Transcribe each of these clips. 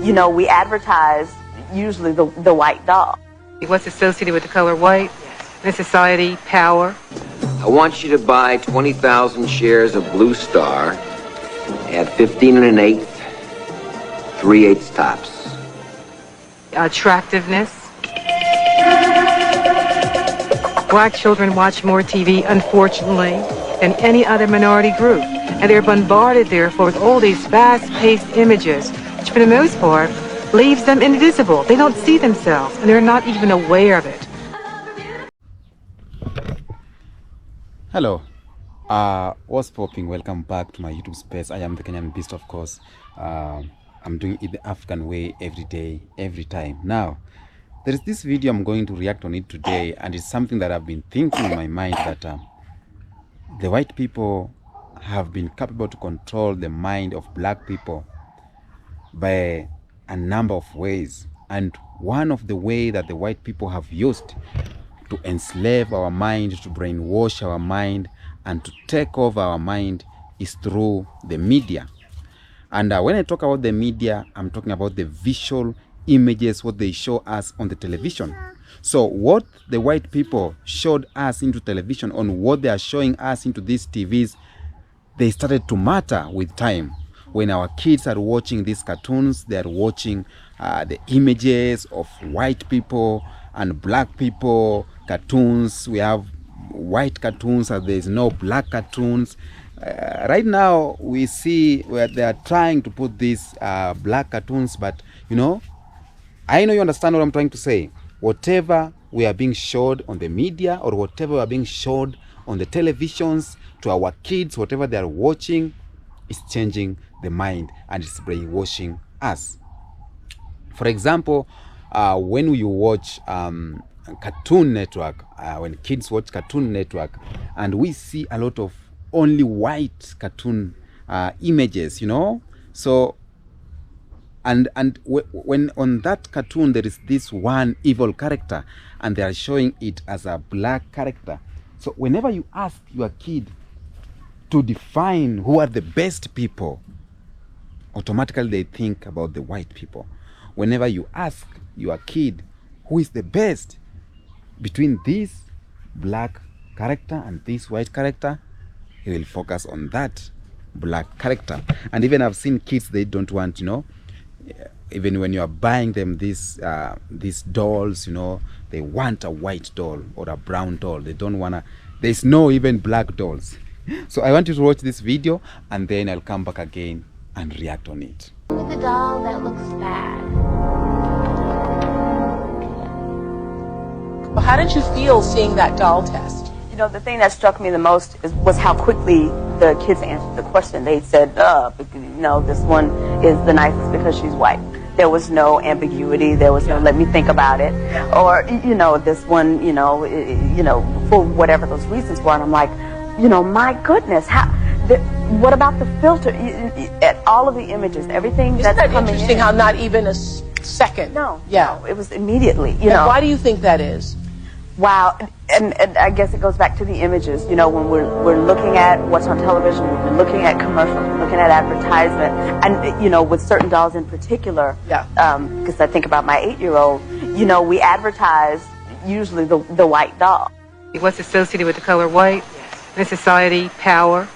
You know, we advertise usually the white doll. What's associated with the color white? In society, power. I want you to buy 20,000 shares of Blue Star at 15 1/8, 3/8 tops. Attractiveness. Black children watch more TV, unfortunately, than any other minority group. And they're bombarded, therefore, with all these fast-paced images, which for the most part leaves them invisible. They don't see themselves, and they're not even aware of it. Hello, what's popping? Welcome back to my YouTube space. I am the Kenyan Beast, of course. I'm doing it the African way every day, every time. Now, there is this video I'm going to react on it today, and it's something that I've been thinking in my mind that the white people have been capable to control the mind of black people by a number of ways. And one of the ways that the white people have used to enslave our mind, to brainwash our mind, and to take over our mind is through the media. And when I talk about the media, I'm talking about the visual images, what they show us on the television. So what the white people showed us into television, on what they are showing us into these TVs, they started to matter with time. When our kids are watching these cartoons, they are watching the images of white people and black people cartoons. We have white cartoons and there's no black cartoons. Right now we see where they are trying to put these black cartoons, but you know, I know you understand what I'm trying to say. Whatever we are being showed on the media, or whatever we are being showed on the televisions to our kids, whatever they are watching is changing the mind and it's brainwashing us. For example, when you watch Cartoon Network, when kids watch Cartoon Network, and we see a lot of only white cartoon images, you know. So and when on that cartoon there is this one evil character and they are showing it as a black character. So whenever you ask your kid to define who are the best people, automatically they think about the white people. Whenever you ask your kid who is the best between this black character and this white character, he will focus on that black character. And even I've seen kids, they don't want, you know, even when you are buying them these dolls, you know, they want a white doll or a brown doll. They don't want to, there's no even black dolls. So I want you to watch this video and then I'll come back again and react on it. With a doll that looks bad. Well, how did you feel seeing that doll test? You know, the thing that struck me the most was how quickly the kids answered the question. They said, you know, this one is the nicest because she's white. There was no ambiguity. There was no, let me think about it. Or, you know, this one, you know, for whatever those reasons were. And I'm like, you know, my goodness, what about the filter? At all of the images, everything Isn't that's that coming interesting in. how not even a second? No, Yeah. no, it was immediately, you And know. why do you think that is? Wow, and I guess it goes back to the images. You know, when we're looking at what's on television, we're looking at commercials, we're looking at advertisement, and you know, with certain dolls in particular. Yeah. Because I think about my 8-year-old. You know, we advertise usually the white doll. What's associated with the color white? In society, power.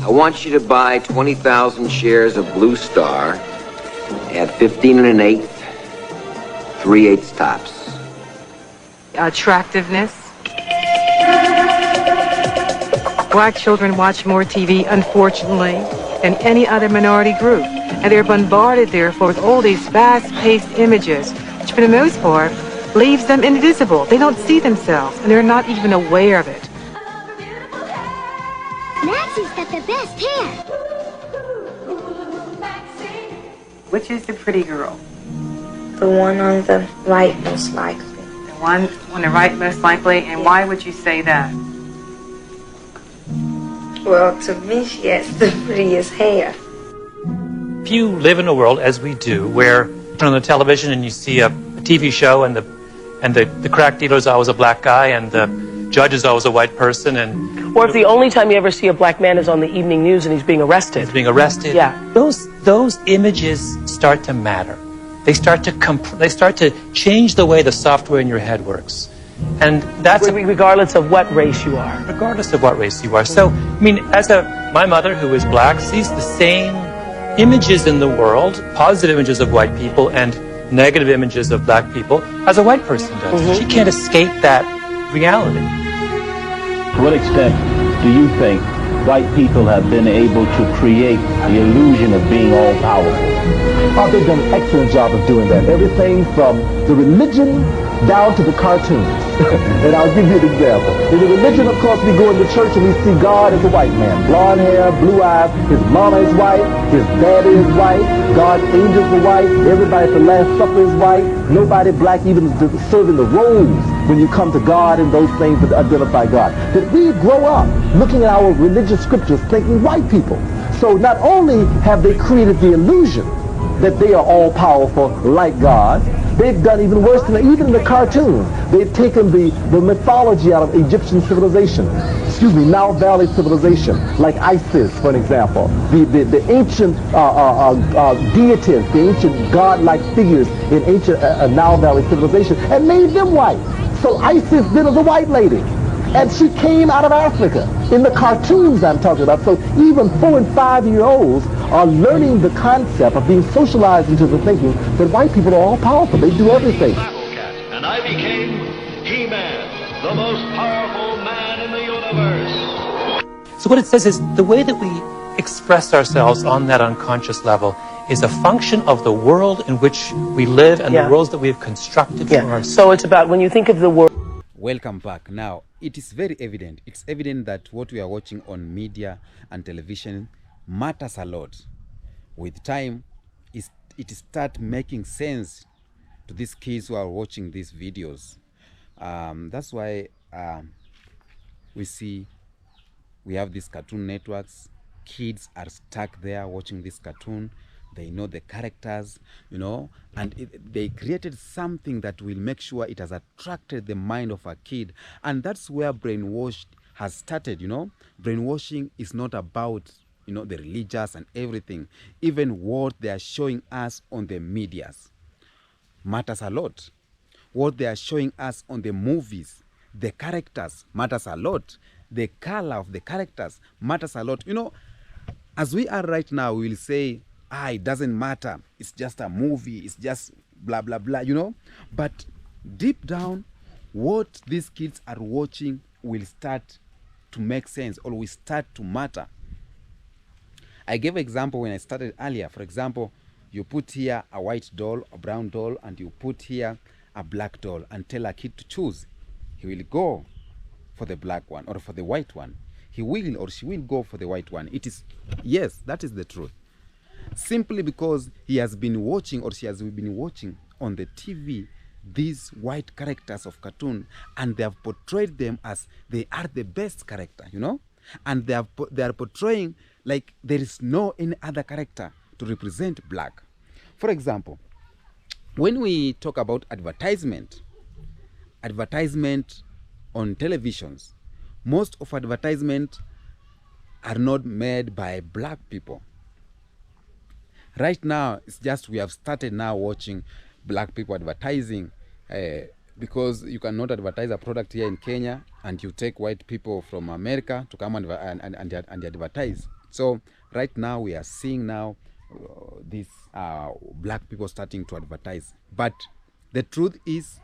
I want you to buy 20,000 shares of Blue Star at 15 1/8, 3/8 tops. Attractiveness. Black children watch more TV, unfortunately, than any other minority group. And they're bombarded, therefore, with all these fast-paced images, which for the most part leaves them invisible. They don't see themselves, and they're not even aware of it. Maxie's got the best hair. Which is the pretty girl? The one on the right, most likely. The one on the right, most likely, and why would you say that? Well, to me, she has the prettiest hair. If you live in a world, as we do, where you turn on the television and you see a TV show and the crack dealer is always a black guy and the judge is always a white person, and Or if the only time you ever see a black man is on the evening news and he's being arrested. he's being arrested, Yeah. those images start to matter. they start to change the way the software in your head works. And that's Regardless of what race you are. regardless of what race you are. So, I mean, my mother who is black sees the same images in the world, positive images of white people and negative images of black people, as a white person does. She can't escape that reality. To what extent do you think white people have been able to create the illusion of being all-powerful? Oh, they've done an excellent job of doing that. Everything from the religion down to the cartoons. And I'll give you an example. In the religion, of course, we go into church and we see God as a white man. Blonde hair, blue eyes, his mama is white, his daddy is white, God's angels are white, everybody at the Last Supper is white, nobody black even serving the roles when you come to God and those things that identify God. That we grow up looking at our religious scriptures thinking white people. So not only have they created the illusion that they are all powerful like God, they've done even worse than that. Even in the cartoon, they've taken the mythology out of Egyptian civilization. Nile Valley civilization, like Isis, for an example. The ancient deities, the ancient god-like figures in ancient Nile Valley civilization, and made them white. So Isis then is a white lady. And she came out of Africa. In the cartoons I'm talking about. So even 4- and 5-year-olds are learning the concept of being socialized into the thinking that white people are all powerful. They do everything. And I became He-Man, the most powerful man in the universe. So what it says is the way that we express ourselves on that unconscious level is a function of the world in which we live and the worlds that we have constructed for ourselves. So it's about, when you think of the world. Welcome back. Now, it is very evident. It's evident that what we are watching on media and television matters a lot. With time, it start making sense to these kids who are watching these videos. That's why we have these cartoon networks. Kids are stuck there watching this cartoon. They know the characters, and they created something that will make sure it has attracted the mind of a kid. And that's where brainwash has started, Brainwashing is not about, the religious and everything. Even what they are showing us on the medias matters a lot. What they are showing us on the movies, the characters matters a lot. The color of the characters matters a lot. As we are right now, we will say, it doesn't matter. It's just a movie. It's just blah, blah, blah, But deep down, what these kids are watching will start to make sense or will start to matter. I gave an example when I started earlier. For example, you put here a white doll, a brown doll, and you put here a black doll and tell a kid to choose. He will go for the black one or for the white one. He will or she will go for the white one. Yes, that is the truth. Simply because he has been watching or she has been watching on the TV these white characters of cartoon, and they have portrayed them as they are the best character, and they are portraying like there is no any other character to represent black. For example, when we talk about advertisement on televisions, most of advertisement are not made by black people. Right now, it's just we have started now watching black people advertising because you cannot advertise a product here in Kenya and you take white people from America to come and advertise. So right now we are seeing now these black people starting to advertise. But the truth is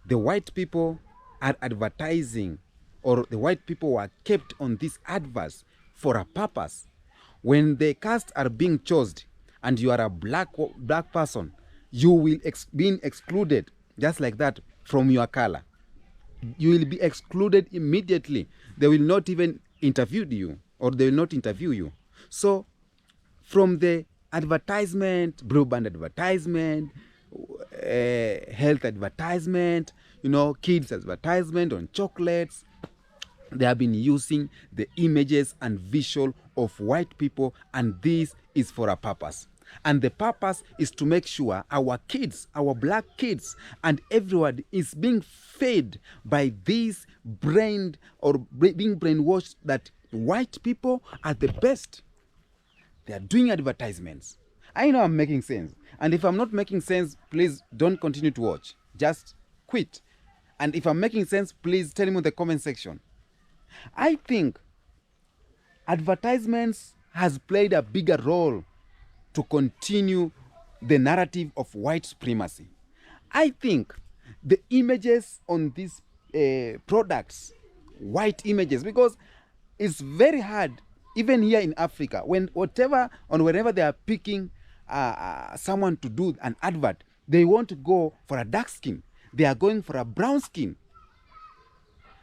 the white people are advertising, or the white people were kept on these adverts for a purpose. When the casts are being chosen, and you are a black person, you will be excluded just like that from your color. You will be excluded immediately. They will not even interview you, or they will not interview you. So from the advertisement, blue band advertisement, health advertisement, kids advertisement on chocolates, they have been using the images and visual of white people, and this is for a purpose. And the purpose is to make sure our kids, our black kids, and everyone is being fed by this brain or being brainwashed that white people are the best. They are doing advertisements. I know I'm making sense. And if I'm not making sense, please don't continue to watch. Just quit. And if I'm making sense, please tell me in the comment section. I think advertisements has played a bigger role to continue the narrative of white supremacy. I think the images on these products, white images, because it's very hard, even here in Africa, whenever they are picking someone to do an advert, they want to go for a dark skin. They are going for a brown skin.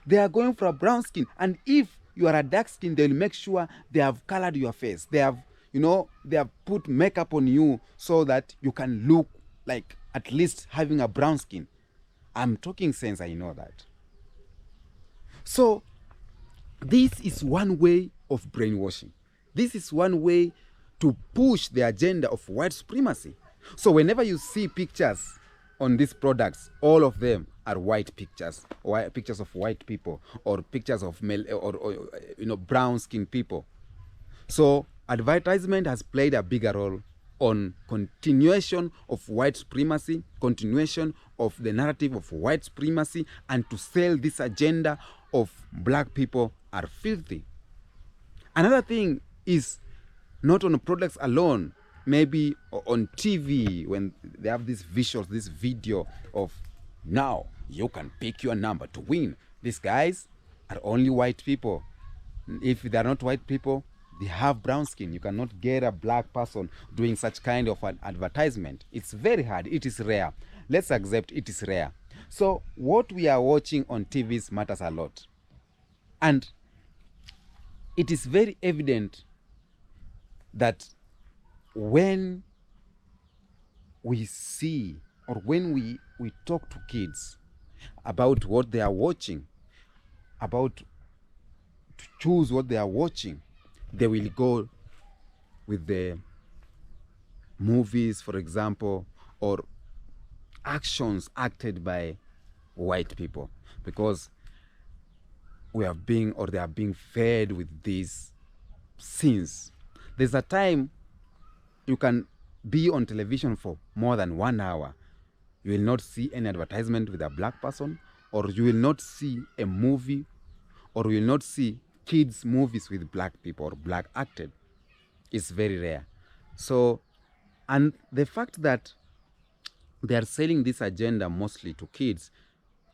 They are going for a brown skin. And if you are a dark skin, they'll make sure they have colored your face. They have, they have put makeup on you so that you can look like at least having a brown skin. I'm talking sense, I know that. So this is one way of brainwashing. This is one way to push the agenda of white supremacy. So whenever you see pictures on these products, all of them are white pictures, or pictures of white people, or pictures of male or brown skinned people. So advertisement has played a bigger role on continuation of white supremacy, continuation of the narrative of white supremacy, and to sell this agenda of black people are filthy. Another thing is not on products alone, maybe on TV, when they have these visuals, this video of now you can pick your number to win. These guys are only white people. If they are not white people, they have brown skin. You cannot get a black person doing such kind of an advertisement. It's very hard. It is rare. Let's accept it is rare. So what we are watching on TVs matters a lot. And it is very evident that when we see or when we talk to kids about what they are watching, about to choose what they are watching, they will go with the movies, for example, or actions acted by white people, because they are being fed with these scenes. There's a time you can be on television for more than 1 hour. You will not see any advertisement with a black person, or you will not see a movie, or you will not see kids movies with black people or black acted. It's very rare. So, and the fact that they are selling this agenda mostly to kids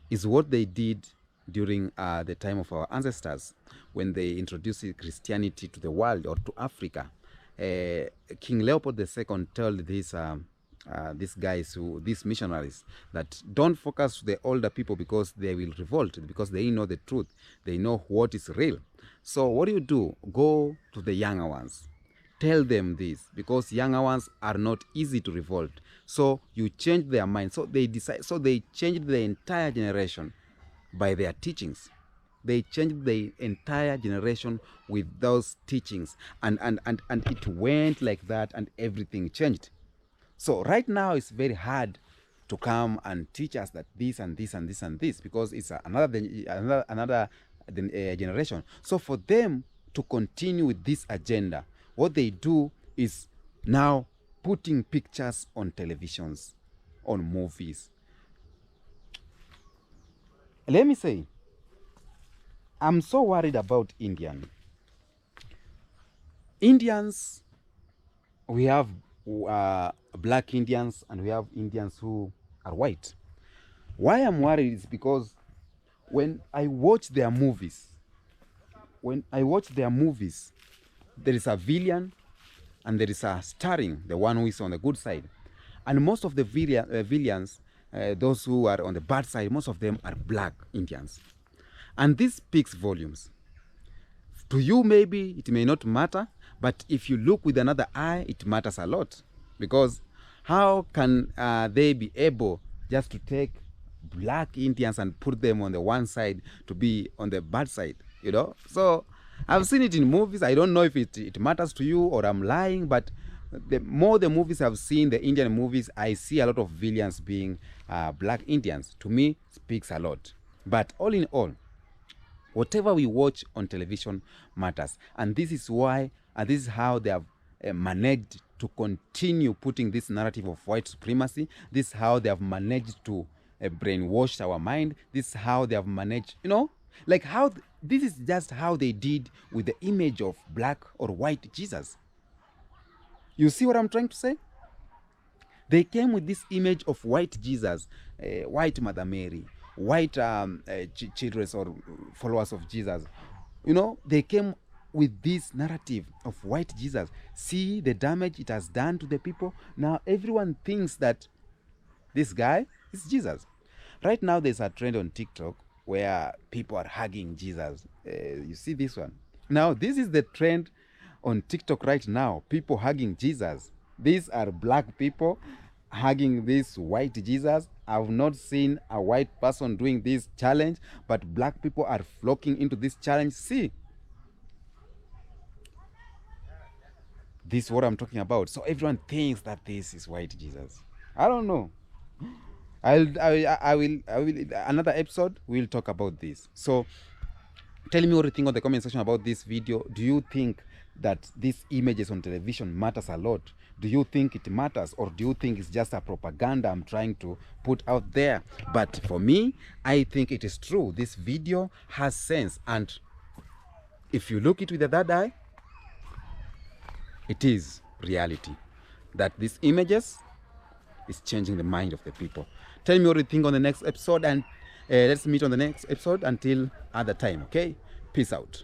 is what they did during the time of our ancestors, when they introduced Christianity to the world or to Africa. King Leopold II told these guys, these missionaries, that don't focus the older people because they will revolt, because they know the truth, they know what is real. So what do? Go to the younger ones, tell them this, because younger ones are not easy to revolt. So you change their mind. So they changed the entire generation by their teachings. They changed the entire generation with those teachings, and it went like that, and everything changed. So right now it's very hard to come and teach us that this and this and this and this, because it's another generation. So for them to continue with this agenda, what they do is now putting pictures on televisions, on movies. Let me say, I'm so worried about Indians. We have black Indians and we have Indians who are white. Why I'm worried is because when I watch their movies, there is a villain and there is a starring, the one who is on the good side. And most of the villains, those who are on the bad side, most of them are black Indians. And this speaks volumes. To you, maybe it may not matter, but if you look with another eye, it matters a lot. Because how can they be able just to take black Indians and put them on the one side to be on the bad side, So I've seen it in movies. I don't know if it matters to you or I'm lying, but the more the movies I've seen, the Indian movies, I see a lot of villains being black Indians. To me, speaks a lot. But all in all, whatever we watch on television matters. And this is why, and this is how they have managed to continue putting this narrative of white supremacy. This is how they have managed to brainwash our mind. This is how they have managed, like how this is just how they did with the image of black or white Jesus. You see what I'm trying to say? They came with this image of white Jesus, white Mother Mary, white children or followers of Jesus. They came with this narrative of white Jesus. See the damage it has done to the people. Now everyone thinks that this guy is Jesus. Right now there's a trend on TikTok where people are hugging Jesus. You see this one? Now this is the trend on TikTok right now. People hugging Jesus. These are black people hugging this white Jesus. I've not seen a white person doing this challenge, but black people are flocking into this challenge. See, this is what I'm talking about. So everyone thinks that this is white Jesus. I don't know. I will another episode we'll talk about this. So tell me what you think on the comment section about this video. Do you think that these images on television matters a lot? Do you think it matters, or do you think it's just a propaganda I'm trying to put out there? But for me, I think it is true. This video has sense, and if you look it with the third eye, it is reality that these images is changing the mind of the people. Tell me what you think on the next episode, and let's meet on the next episode. Until other time, okay? Peace out.